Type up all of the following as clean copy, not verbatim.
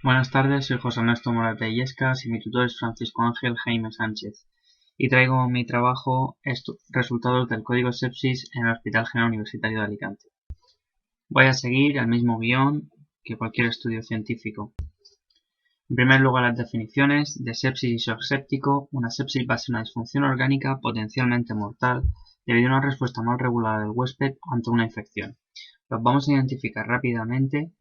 Buenas tardes, soy José Ernesto Morata Illescas y mi tutor es Francisco Ángel Jaime Sánchez. Y traigo mi trabajo resultados del código sepsis en el Hospital General Universitario de Alicante. Voy a seguir el mismo guión que cualquier estudio científico. En primer lugar, las definiciones de sepsis y shock séptico. Una sepsis va a ser una disfunción orgánica potencialmente mortal debido a una respuesta mal regulada del huésped ante una infección. Los vamos a identificar rápidamente,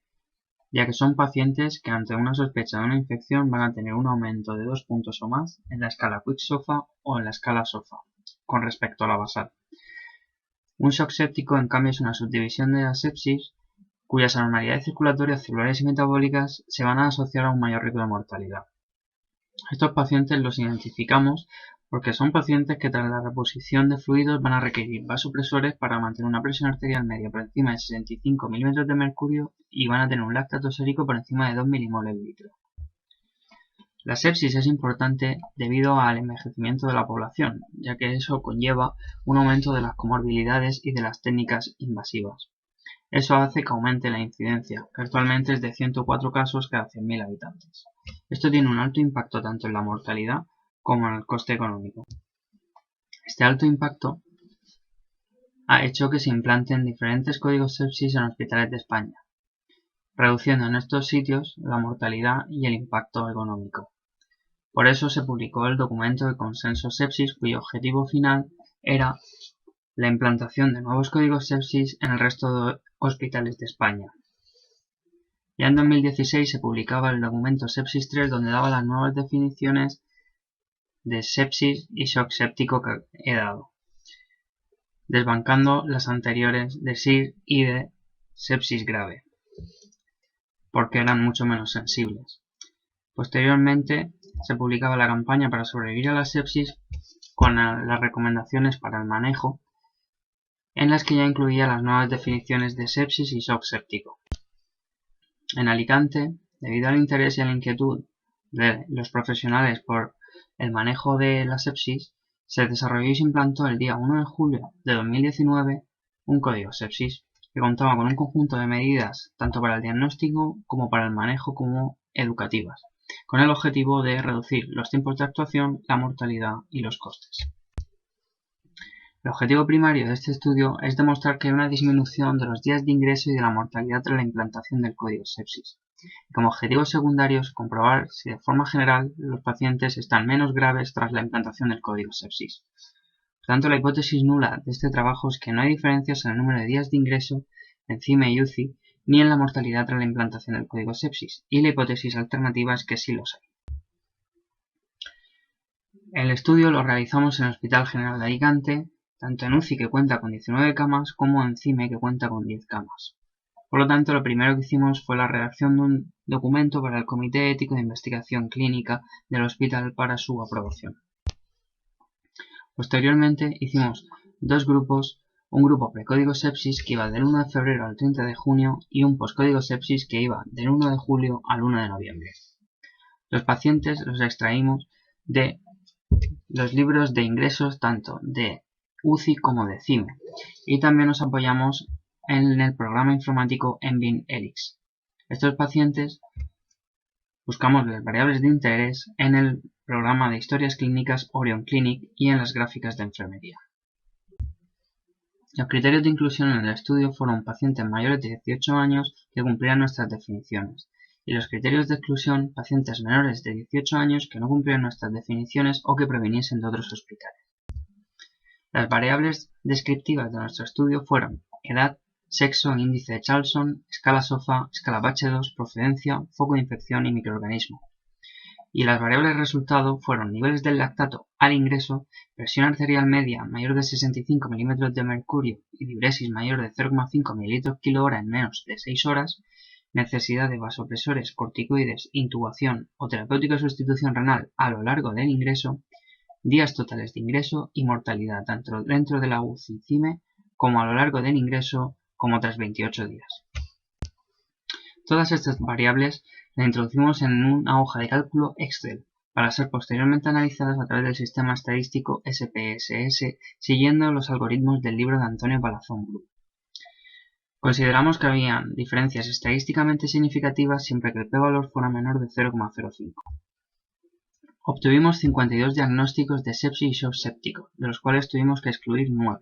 ya que son pacientes que ante una sospecha de una infección van a tener un aumento de 2 puntos o más en la escala Quick-SOFA o en la escala SOFA con respecto a la basal. Un shock séptico, en cambio, es una subdivisión de la sepsis cuyas anormalidades circulatorias, celulares y metabólicas se van a asociar a un mayor riesgo de mortalidad. Estos pacientes los identificamos porque son pacientes que tras la reposición de fluidos van a requerir vasopresores para mantener una presión arterial media por encima de 65 milímetros de mercurio y van a tener un lactato sérico por encima de 2 milimoles litro. La sepsis es importante debido al envejecimiento de la población, ya que eso conlleva un aumento de las comorbilidades y de las técnicas invasivas. Eso hace que aumente la incidencia, que actualmente es de 104 casos cada 100.000 habitantes. Esto tiene un alto impacto tanto en la mortalidad como en el coste económico. Este alto impacto ha hecho que se implanten diferentes códigos sepsis en hospitales de España, reduciendo en estos sitios la mortalidad y el impacto económico. Por eso se publicó el documento de consenso sepsis, cuyo objetivo final era la implantación de nuevos códigos sepsis en el resto de hospitales de España. Ya en 2016 se publicaba el documento Sepsis 3, donde daba las nuevas definiciones de sepsis y shock séptico que he dado, desbancando las anteriores de SIR y de sepsis grave, porque eran mucho menos sensibles. Posteriormente se publicaba la campaña para sobrevivir a la sepsis con las recomendaciones para el manejo, en las que ya incluía las nuevas definiciones de sepsis y shock séptico. En Alicante, debido al interés y a la inquietud de los profesionales por el manejo de la sepsis, se desarrolló y se implantó el día 1 de julio de 2019 un código sepsis que contaba con un conjunto de medidas tanto para el diagnóstico como para el manejo como educativas, con el objetivo de reducir los tiempos de actuación, la mortalidad y los costes. El objetivo primario de este estudio es demostrar que hay una disminución de los días de ingreso y de la mortalidad tras la implantación del código sepsis. Y como objetivos secundarios, comprobar si de forma general los pacientes están menos graves tras la implantación del código sepsis. Por tanto, la hipótesis nula de este trabajo es que no hay diferencias en el número de días de ingreso en CIME y UCI ni en la mortalidad tras la implantación del código sepsis, y la hipótesis alternativa es que sí los hay. El estudio lo realizamos en el Hospital General de Alicante, tanto en UCI, que cuenta con 19 camas, como en CIME, que cuenta con 10 camas. Por lo tanto, lo primero que hicimos fue la redacción de un documento para el Comité Ético de Investigación Clínica del hospital para su aprobación. Posteriormente hicimos dos grupos, un grupo precódigo sepsis que iba del 1 de febrero al 30 de junio y un poscódigo sepsis que iba del 1 de julio al 1 de noviembre. Los pacientes los extraímos de los libros de ingresos tanto de UCI como de CIME, y también nos apoyamos en el programa informático Envin Helix. Estos pacientes buscamos las variables de interés en el programa de historias clínicas Orion Clinic y en las gráficas de enfermería. Los criterios de inclusión en el estudio fueron pacientes mayores de 18 años que cumplían nuestras definiciones, y los criterios de exclusión, pacientes menores de 18 años que no cumplían nuestras definiciones o que proviniesen de otros hospitales. Las variables descriptivas de nuestro estudio fueron edad, sexo, índice de Charlson, escala SOFA, escala Bache-2, procedencia, foco de infección y microorganismo. Y las variables resultado fueron niveles del lactato al ingreso, presión arterial media mayor de 65 milímetros de mercurio y diuresis mayor de 0,5 mililitros/kg en menos de 6 horas, necesidad de vasopresores, corticoides, intubación o terapéutica sustitución renal a lo largo del ingreso, días totales de ingreso y mortalidad tanto dentro de la UCI CIME como a lo largo del ingreso como tras 28 días. Todas estas variables las introducimos en una hoja de cálculo Excel para ser posteriormente analizadas a través del sistema estadístico SPSS siguiendo los algoritmos del libro de Antonio Palazón Bru. Consideramos que habían diferencias estadísticamente significativas siempre que el p-valor fuera menor de 0,05. Obtuvimos 52 diagnósticos de sepsis y shock séptico, de los cuales tuvimos que excluir 9,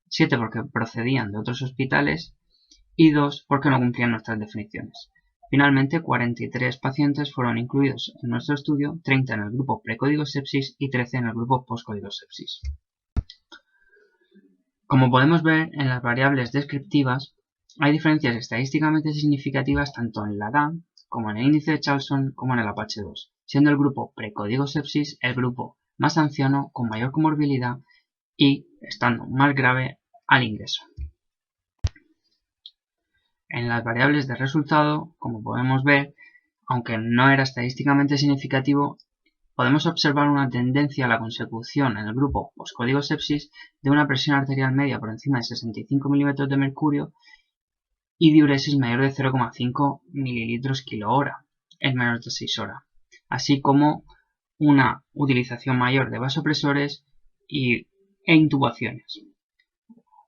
7 porque procedían de otros hospitales y 2 porque no cumplían nuestras definiciones. Finalmente, 43 pacientes fueron incluidos en nuestro estudio, 30 en el grupo precódigo sepsis y 13 en el grupo postcódigo sepsis. Como podemos ver en las variables descriptivas, hay diferencias estadísticamente significativas tanto en la edad, como en el índice de Charlson, como en el Apache-2, siendo el grupo precódigo sepsis el grupo más anciano con mayor comorbilidad y estando más grave al ingreso. En las variables de resultado, como podemos ver, aunque no era estadísticamente significativo, podemos observar una tendencia a la consecución en el grupo postcódigo sepsis de una presión arterial media por encima de 65 mm de mercurio y diuresis mayor de 0,5 ml/kh en menos de 6 horas, así como una utilización mayor de vasopresores e intubaciones,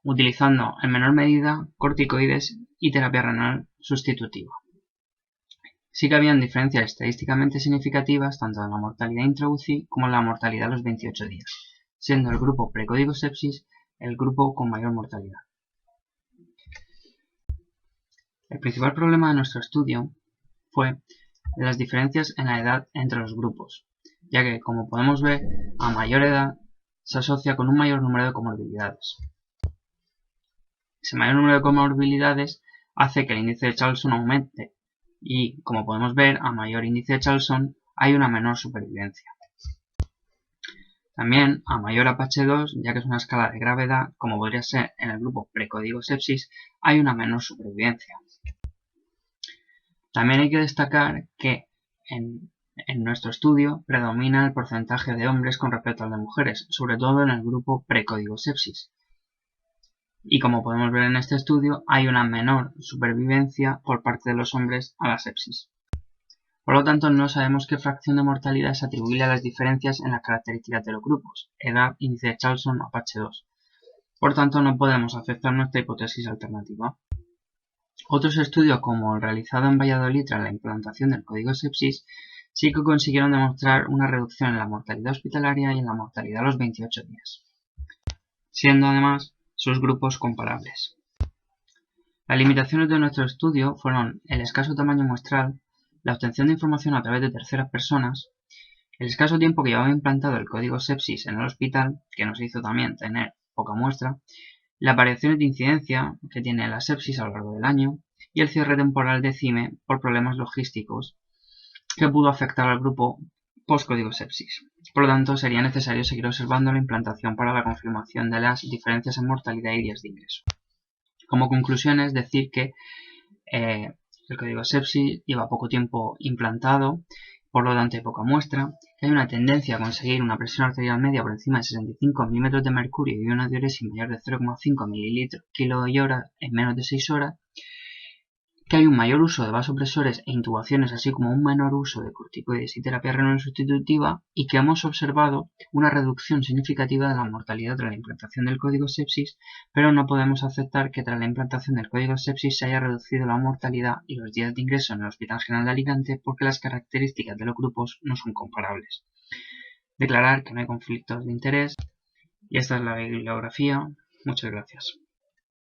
utilizando en menor medida corticoides y terapia renal sustitutiva. Sí que habían diferencias estadísticamente significativas tanto en la mortalidad intra-UCI como en la mortalidad a los 28 días, siendo el grupo precódigo sepsis el grupo con mayor mortalidad. El principal problema de nuestro estudio fue las diferencias en la edad entre los grupos, ya que, como podemos ver, a mayor edad se asocia con un mayor número de comorbilidades. Ese mayor número de comorbilidades hace que el índice de Charlson aumente y, como podemos ver, a mayor índice de Charlson hay una menor supervivencia. También, a mayor Apache-2, ya que es una escala de gravedad, como podría ser en el grupo precódigo sepsis, hay una menor supervivencia. También hay que destacar que en nuestro estudio predomina el porcentaje de hombres con respecto al de mujeres, sobre todo en el grupo precódigo sepsis. Y como podemos ver en este estudio, hay una menor supervivencia por parte de los hombres a la sepsis. Por lo tanto, no sabemos qué fracción de mortalidad es atribuible a las diferencias en las características de los grupos, edad, índice de Charlson o Apache-2. Por tanto, no podemos aceptar nuestra hipótesis alternativa. Otros estudios, como el realizado en Valladolid tras la implantación del código sepsis, sí que consiguieron demostrar una reducción en la mortalidad hospitalaria y en la mortalidad a los 28 días, siendo además sus grupos comparables. Las limitaciones de nuestro estudio fueron el escaso tamaño muestral, la obtención de información a través de terceras personas, el escaso tiempo que llevaba implantado el código sepsis en el hospital, que nos hizo también tener poca muestra, las variaciones de incidencia que tiene la sepsis a lo largo del año y el cierre temporal de CIME por problemas logísticos que pudo afectar al grupo post-código sepsis. Por lo tanto, sería necesario seguir observando la implantación para la confirmación de las diferencias en mortalidad y días de ingreso. Como conclusión es decir que el código sepsis lleva poco tiempo implantado, por lo tanto hay poca muestra, que hay una tendencia a conseguir una presión arterial media por encima de 65 mm de mercurio y una diuresis mayor de 0,5 ml/kh en menos de 6 horas, que hay un mayor uso de vasopresores e intubaciones, así como un menor uso de corticoides y terapia renal sustitutiva, y que hemos observado una reducción significativa de la mortalidad tras la implantación del código sepsis, pero no podemos aceptar que tras la implantación del código sepsis se haya reducido la mortalidad y los días de ingreso en el Hospital General de Alicante porque las características de los grupos no son comparables. Declarar que no hay conflictos de interés, y esta es la bibliografía. Muchas gracias.